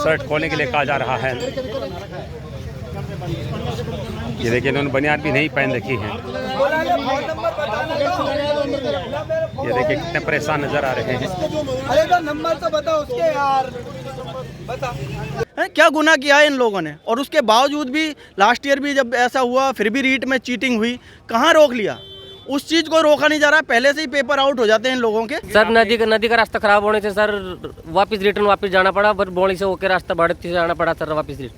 Shirt खोलने के लिए कहा जा रहा है। ये देखिए इन्होंने बनियान भी नहीं पहन रखी है। ये देखिए कितने परेशान नजर आ रहे हैं। अरे तो नंबर तो बताओ उसके यार, बता क्या गुनाह किया है इन लोगों ने, और उसके बावजूद भी लास्ट ईयर भी जब ऐसा हुआ फिर भी रीट में चीटिंग हुई, कहाँ रोक लिया? उस चीज़ को रोका नहीं जा रहा, पहले से ही पेपर आउट हो जाते हैं इन लोगों के। सर नदी का रास्ता खराब होने से सर वापस जाना पड़ा, पर बोली से होकर रास्ता बढ़ती से जाना पड़ा सर वापस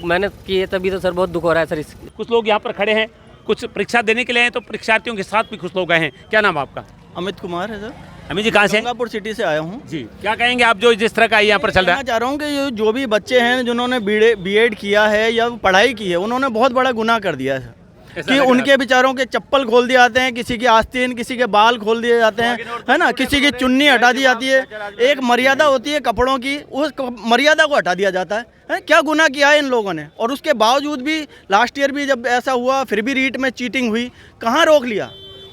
मेहनत की है तभी तो सर बहुत दुख हो रहा है सर इसकी। कुछ लोग यहाँ पर खड़े हैं, कुछ परीक्षा देने के लिए हैं, तो परीक्षार्थियों के साथ भी कुछ लोग आए हैं। क्या नाम आपका? अमित कुमार है सर। अमित जी कहाँ से? गंगापुर सिटी से आया हूँ जी। क्या कहेंगे आप जो जिस तरह का यहाँ पर चल रहा है? मैं चाह रहा हूँ कि ये जो भी बच्चे हैं जिन्होंने बीएड किया है या पढ़ाई की है, उन्होंने बहुत बड़ा गुनाह कर दिया है कि उनके बेचारों के चप्पल खोल दिए जाते हैं, किसी की आस्तीन, किसी के बाल खोल दिए जाते हैं, है ना, किसी की चुन्नी हटा दी जाती है। एक मर्यादा होती है कपड़ों की, उस मर्यादा को हटा दिया जाता है। क्या गुनाह किया है इन लोगों ने, और उसके बावजूद भी लास्ट ईयर भी जब ऐसा हुआ फिर भी रीट में चीटिंग हुई, कहाँ रोक लिया?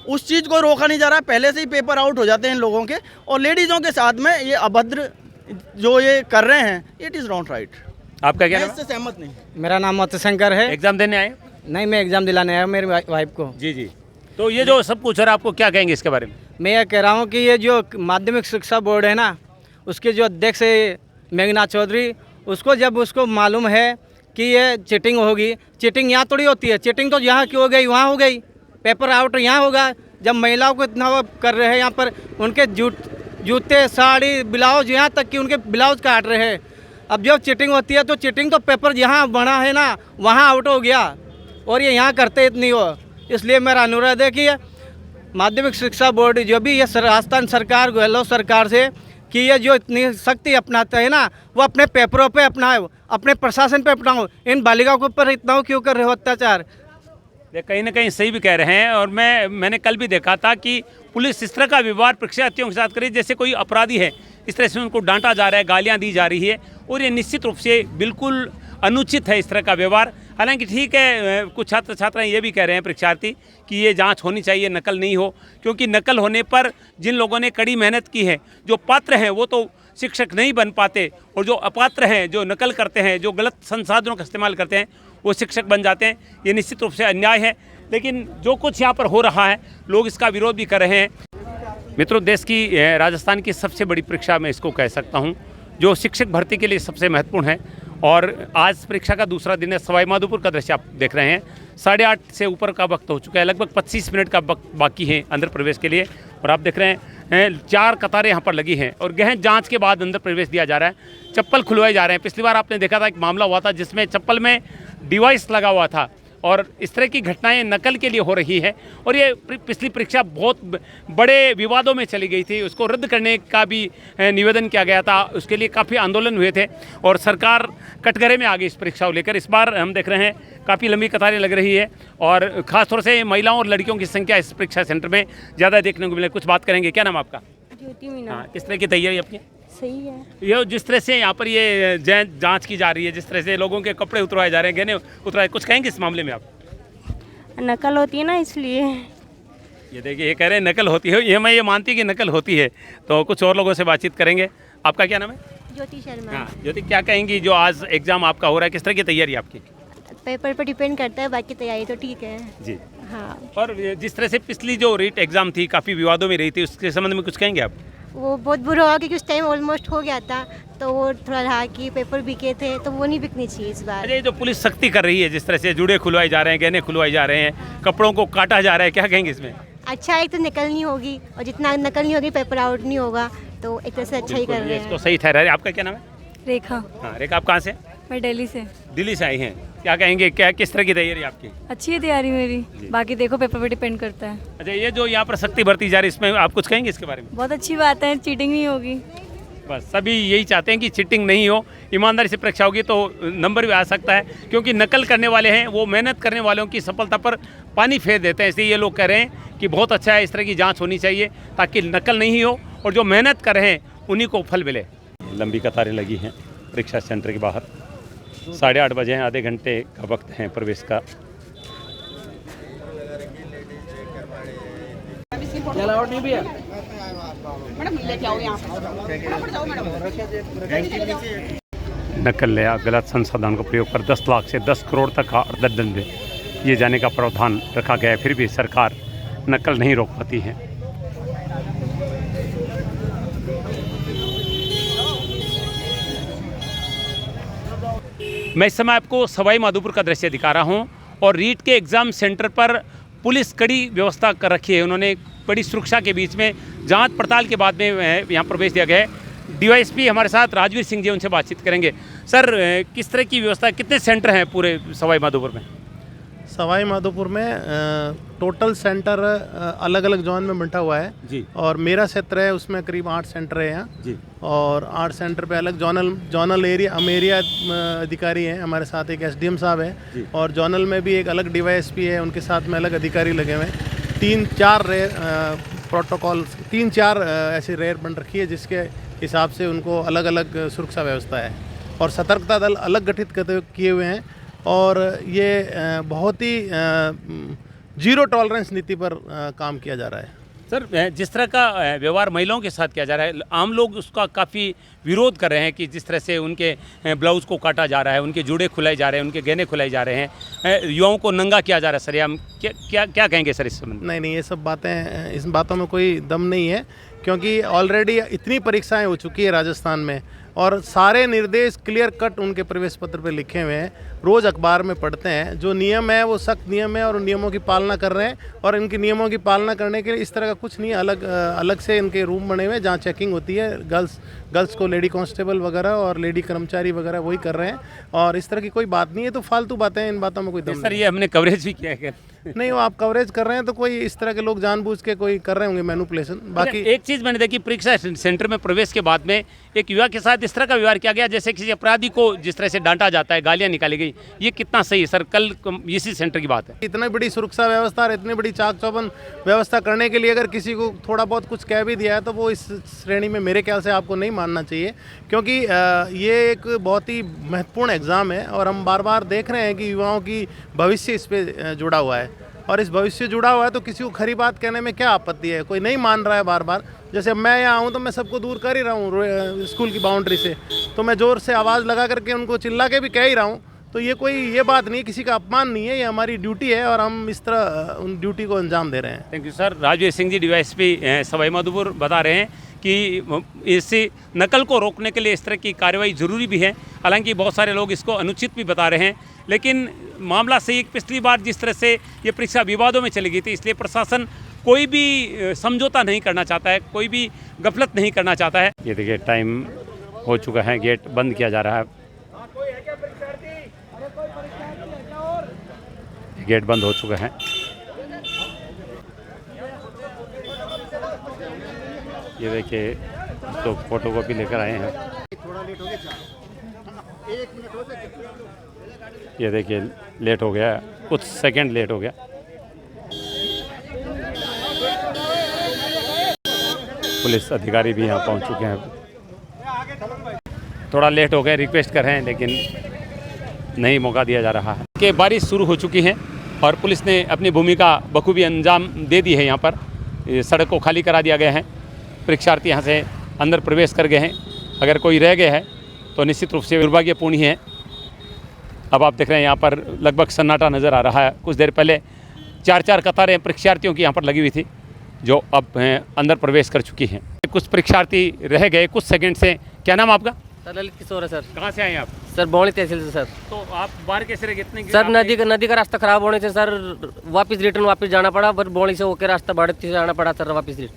उस चीज़ को रोका नहीं जा रहा, पहले से ही पेपर आउट हो जाते हैं इन लोगों के, और लेडीज़ों के साथ में ये अभद्र जो ये कर रहे हैं, इट इज़ नॉट राइट। आपका क्या? इससे सहमत नहीं। मेरा नाम मत्स्यशंकर है। एग्जाम देने आए? नहीं, मैं एग्जाम दिलाने आया हूँ मेरी वाइफ को। जी जी। तो ये जो सब कुछ हो रहा है, आपको क्या कहेंगे इसके बारे में? मैं ये कह रहा हूँ कि ये जो माध्यमिक शिक्षा बोर्ड है ना, उसके जो अध्यक्ष है मेघना चौधरी, उसको मालूम है कि ये चीटिंग होगी। चीटिंग यहाँ थोड़ी होती है, चीटिंग तो यहाँ की हो गई वहाँ हो गई, पेपर आउट यहाँ होगा। जब महिलाओं को इतना वो कर रहे हैं, यहाँ पर उनके जूते, साड़ी, ब्लाउज, यहाँ तक कि उनके ब्लाउज काट रहे हैं। अब जब चीटिंग होती है तो चीटिंग तो पेपर जहाँ बना है ना वहाँ आउट हो गया, और ये यहाँ करते इतनी हो। इसलिए मेरा अनुरोध है कि माध्यमिक शिक्षा बोर्ड जो भी ये राजस्थान सरकार, गहलोत सरकार से, कि ये जो इतनी सख्ती अपनाते हैं ना, वो अपने पेपरों पे अपनाओ, अपने प्रशासन पे अपनाओ। इन बालिकाओं के ऊपर इतना क्यों कर रहे हो अत्याचार? कहीं ना कहीं सही भी कह रहे हैं। और मैंने कल भी देखा था कि पुलिस इस तरह का व्यवहार परीक्षार्थियों के साथ करे जैसे कोई अपराधी है, इस तरह से उनको डांटा जा रहा है, गालियां दी जा रही है, और ये निश्चित रूप से बिल्कुल अनुचित है इस तरह का व्यवहार। हालांकि ठीक है, कुछ छात्र छात्राएं ये भी कह रहे हैं परीक्षार्थी कि ये जांच होनी चाहिए, नकल नहीं हो, क्योंकि नकल होने पर जिन लोगों ने कड़ी मेहनत की है, जो पात्र हैं वो तो शिक्षक नहीं बन पाते, और जो अपात्र हैं, जो नकल करते हैं, जो गलत संसाधनों का इस्तेमाल करते हैं, वो शिक्षक बन जाते हैं। ये निश्चित रूप से अन्याय है। लेकिन जो कुछ यहाँ पर हो रहा है, लोग इसका विरोध भी कर रहे हैं। मित्रों, देश की, राजस्थान की सबसे बड़ी परीक्षा मैं इसको कह सकता हूँ, जो शिक्षक भर्ती के लिए सबसे महत्वपूर्ण है। और आज परीक्षा का दूसरा दिन है। सवाई माधोपुर का दृश्य आप देख रहे हैं। 8:30 से ऊपर का वक्त हो चुका है, लगभग 25 मिनट का वक्त बाकी है अंदर प्रवेश के लिए। और आप देख रहे हैं 4 कतारें यहाँ पर लगी हैं, और गहन जांच के बाद अंदर प्रवेश दिया जा रहा है। चप्पल खुलवाए जा रहे हैं। पिछली बार आपने देखा था एक मामला हुआ था जिसमें चप्पल में डिवाइस लगा हुआ था, और इस तरह की घटनाएं नकल के लिए हो रही है। और ये पिछली परीक्षा बहुत बड़े विवादों में चली गई थी, उसको रद्द करने का भी निवेदन किया गया था, उसके लिए काफ़ी आंदोलन हुए थे, और सरकार कटघरे में आ गई इस परीक्षा को लेकर। इस बार हम देख रहे हैं काफ़ी लंबी कतारें लग रही है, और ख़ासतौर से महिलाओं और लड़कियों की संख्या इस परीक्षा सेंटर में ज़्यादा देखने को मिले। कुछ बात करेंगे। क्या नाम आपका? ज्योति मीना। हाँ, किस तरह की तैयारी आपकी? सही है। ये जिस तरह से यहाँ पर ये जांच की जा रही है, जिस तरह से लोगों के कपड़े उतरवाए जा रहे हैं, गहने उतरवाए, कुछ कहेंगे इस मामले में आप? नकल होती है ना, इसलिए। ये देखिए, ये कह रहे हैं नकल होती है। ये मैं ये मानती कि नकल होती है। तो कुछ और लोगों से बातचीत करेंगे। आपका क्या नाम है? ज्योति शर्मा। हाँ ज्योति, क्या कहेंगी जो आज एग्जाम आपका हो रहा है, किस तरह की तैयारी आपकी? पेपर पर डिपेंड करता है, बाकी तैयारी तो ठीक है जी। हाँ। और जिस तरह से पिछली जो रीट एग्जाम थी काफ़ी विवादों में रही थी, उसके संबंध में कुछ कहेंगे आप? वो बहुत बुरा हुआ क्योंकि उस टाइम ऑलमोस्ट हो गया था, तो वो थोड़ा रहा कि पेपर बिके थे, तो वो नहीं बिकनी चाहिए इस बार। अच्छा, ये जो पुलिस सख्ती कर रही है, जिस तरह से जुड़े खुलवाए जा रहे हैं, गहने खुलवाए जा रहे हैं, कपड़ों को काटा जा रहा है, क्या कहेंगे इसमें? अच्छा, एक तो नकल नहीं होगी, और जितना नकल नहीं होगी पेपर आउट नहीं होगा, तो एक तरह से अच्छा ही कर रहे हैं। इसको सही ठहरा है। आपका क्या नाम है? रेखा। हाँ रेखा, आप कहाँ से? मैं दिल्ली से। दिल्ली से आई हैं। क्या कहेंगे, क्या किस तरह की तैयारी आपकी? अच्छी है तैयारी मेरी, बाकी देखो पेपर पे डिपेंड करता है। अच्छा, ये जो यहाँ पर सख्ती बरती जा रही है, इसमें आप कुछ कहेंगे इसके बारे में? बहुत अच्छी बात है, चीटिंग नहीं होगी। बस सभी यही चाहते हैं कि चीटिंग नहीं हो, ईमानदारी से परीक्षा होगी तो नंबर भी आ सकता है, क्योंकि नकल करने वाले हैं वो मेहनत करने वालों की सफलता पर पानी फेर देते हैं। इसलिए ये लोग कह रहे हैं कि बहुत अच्छा है, इस तरह की जांच होनी चाहिए ताकि नकल नहीं हो, और जो मेहनत कर रहे हैं उन्हीं को फल मिले। लंबी कतारें लगी हैं परीक्षा सेंटर के बाहर। 8:30 बजे हैं, आधे घंटे का वक्त है प्रवेश का। अलाउड नहीं भैया। मैडम लेके आओ यहाँ पे फटाफट जाओ मैडम। नकल या गलत संसाधन का प्रयोग कर 10 लाख से 10 करोड़ तक का अर्थदंड दिए जाने का प्रावधान रखा गया है, फिर भी सरकार नकल नहीं रोक पाती है। मैं इस समय आपको सवाई माधोपुर का दृश्य दिखा रहा हूं और रीट के एग्ज़ाम सेंटर पर पुलिस कड़ी व्यवस्था कर रखी है। उन्होंने बड़ी सुरक्षा के बीच में जांच पड़ताल के बाद में यहाँ प्रवेश दिया गया है। डीवाईएसपी हमारे साथ राजवीर सिंह जी, उनसे बातचीत करेंगे। सर, किस तरह की व्यवस्था, कितने सेंटर हैं पूरे सवाई माधोपुर में? सवाई माधोपुर में टोटल सेंटर अलग अलग जोन में बंटा हुआ है जी। और मेरा क्षेत्र है, उसमें करीब 8 सेंटर है यहाँ जी। और 8 सेंटर पे अलग जोनल एरिया अधिकारी हैं। हमारे साथ एक एसडीएम साहब है और जोनल में भी एक अलग डीवाईएसपी है, उनके साथ में अलग अधिकारी लगे हुए हैं। 3-4 प्रोटोकॉल 3-4 ऐसी रेयर बन रखी है, जिसके हिसाब से उनको अलग अलग सुरक्षा व्यवस्था है और सतर्कता दल अलग गठित किए हुए हैं और ये बहुत ही जीरो टॉलरेंस नीति पर काम किया जा रहा है। सर, जिस तरह का व्यवहार महिलाओं के साथ किया जा रहा है, आम लोग उसका काफ़ी विरोध कर रहे हैं कि जिस तरह से उनके ब्लाउज़ को काटा जा रहा है, उनके जूड़े खुलाए जा रहे हैं, उनके गहने खुलाए जा रहे हैं, युवाओं को नंगा किया जा रहा है। सर, हम क्या कहेंगे सर इस संबंध में? नहीं, ये सब बातें, इस बातों में कोई दम नहीं है, क्योंकि ऑलरेडी इतनी परीक्षाएं हो चुकी है राजस्थान में और सारे निर्देश क्लियर कट उनके प्रवेश पत्र पे लिखे हुए हैं। रोज़ अखबार में पढ़ते हैं, जो नियम है वो सख्त नियम है और उन नियमों की पालना कर रहे हैं और इनके नियमों की पालना करने के लिए इस तरह का कुछ नहीं, अलग से इनके रूम बने हुए हैं जहाँ चेकिंग होती है। गर्ल्स को लेडी कांस्टेबल वगैरह और लेडी कर्मचारी वगैरह वही कर रहे हैं और इस तरह की कोई बात नहीं है। तो फालतू बातें हैं, इन बातों में कोई दम सर, ये हमने कवरेज भी किया है। नहीं, वो आप कवरेज कर रहे हैं तो कोई इस तरह के लोग जानबूझ के कोई कर रहे होंगे मैनिपुलेशन। बाकी एक चीज़ मैंने देखी, परीक्षा सेंटर में प्रवेश के बाद में एक युवा के साथ इस तरह का व्यवहार किया गया जैसे किसी अपराधी को जिस तरह से डांटा जाता है, गालियां निकाली गई। ये कितना सही है सर? कल इसी सेंटर की बात है। इतनी बड़ी सुरक्षा व्यवस्था और इतनी बड़ी चाक चौबंद व्यवस्था करने के लिए अगर किसी को थोड़ा बहुत कुछ कह भी दिया है तो वो इस श्रेणी में मेरे ख्याल से आपको नहीं मानना चाहिए, क्योंकि ये एक बहुत ही महत्वपूर्ण एग्ज़ाम है और हम बार बार देख रहे हैं कि युवाओं की भविष्य इस पर जुड़ा हुआ है और इस भविष्य जुड़ा हुआ है तो किसी को खरी बात कहने में क्या आपत्ति है? कोई नहीं मान रहा है बार बार। जैसे मैं यहाँ आऊँ तो मैं सबको दूर कर ही रहा हूँ स्कूल की बाउंड्री से, तो मैं ज़ोर से आवाज़ लगा करके उनको चिल्ला के भी कह ही रहा हूँ। तो ये बात नहीं, किसी का अपमान नहीं है, ये हमारी ड्यूटी है और हम इस तरह उन ड्यूटी को अंजाम दे रहे हैं। Thank you sir. Rajveer Singh ji, DYSP Sawai Madhopur, बता रहे हैं कि इस नकल को रोकने के लिए इस तरह की कार्रवाई ज़रूरी भी है। हालांकि बहुत सारे लोग इसको अनुचित भी बता रहे हैं, लेकिन मामला सही है। पिछली बार जिस तरह से ये परीक्षा विवादों में चली गई थी, इसलिए प्रशासन कोई भी समझौता नहीं करना चाहता है, कोई भी गफलत नहीं करना चाहता है। ये देखिए, टाइम हो चुका है, गेट बंद किया जा रहा है। गेट बंद हो चुका है। ये देखिए, तो फोटोकॉपी लेकर आए हैं। ये देखिए, लेट हो गया, कुछ सेकंड लेट हो गया। पुलिस अधिकारी भी यहाँ पहुँच चुके हैं। थोड़ा लेट हो गए, रिक्वेस्ट कर रहे हैं लेकिन नहीं मौका दिया जा रहा है। कि बारिश शुरू हो चुकी है और पुलिस ने अपनी भूमिका बखूबी अंजाम दे दी है। यहाँ पर सड़क को खाली करा दिया गया है, परीक्षार्थी यहाँ से अंदर प्रवेश कर गए हैं। अगर कोई रह गया है तो निश्चित रूप से दुर्भाग्यपूर्ण ही है। अब आप देख रहे हैं यहाँ पर लगभग सन्नाटा नज़र आ रहा है। कुछ देर पहले 4-4 कतारें परीक्षार्थियों की यहाँ पर लगी हुई थी, जो अब अंदर प्रवेश कर चुकी हैं। कुछ परीक्षार्थी रह गए कुछ सेकंड से। क्या नाम आपका? सर ललित किशोर है सर। कहाँ से आए आप? सर बौणी तहसील से सर। तो आप बाहर कैसे रह गए? इतने सर नदी का रास्ता खराब होने से सर वापस जाना पड़ा, पर बौणी से होकर रास्ता बाड़ती से आना पड़ा सर। वापस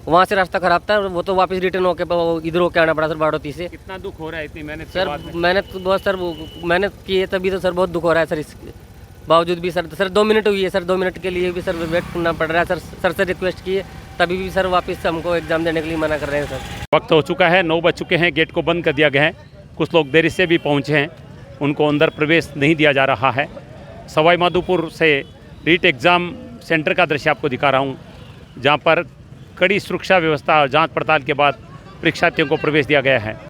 वहाँ से रास्ता खराब था, वो तो वापस रिटर्न होकर इधर होकर आना पड़ा सर बाड़ोती से। कितना दुख हो रहा है इतनी मेहनत सर? मेहनत तो बहुत सर, मेहनत की है तभी तो सर बहुत दुख हो रहा है सर। इसके बावजूद भी सर 2 मिनट हुई है सर, 2 मिनट के लिए भी सर वेट करना पड़ रहा है सर से रिक्वेस्ट की है तभी भी सर वापस हमको एग्जाम देने के लिए मना कर रहे हैं सर। वक्त हो चुका है, 9 बज चुके हैं, गेट को बंद कर दिया गया है। कुछ लोग देरी से भी पहुंचे हैं, उनको अंदर प्रवेश नहीं दिया जा रहा है। सवाई माधोपुर से रीट एग्ज़ाम सेंटर का दृश्य आपको दिखा रहा हूं, जहां पर कड़ी सुरक्षा व्यवस्था और जांच पड़ताल के बाद परीक्षार्थियों को प्रवेश दिया गया है।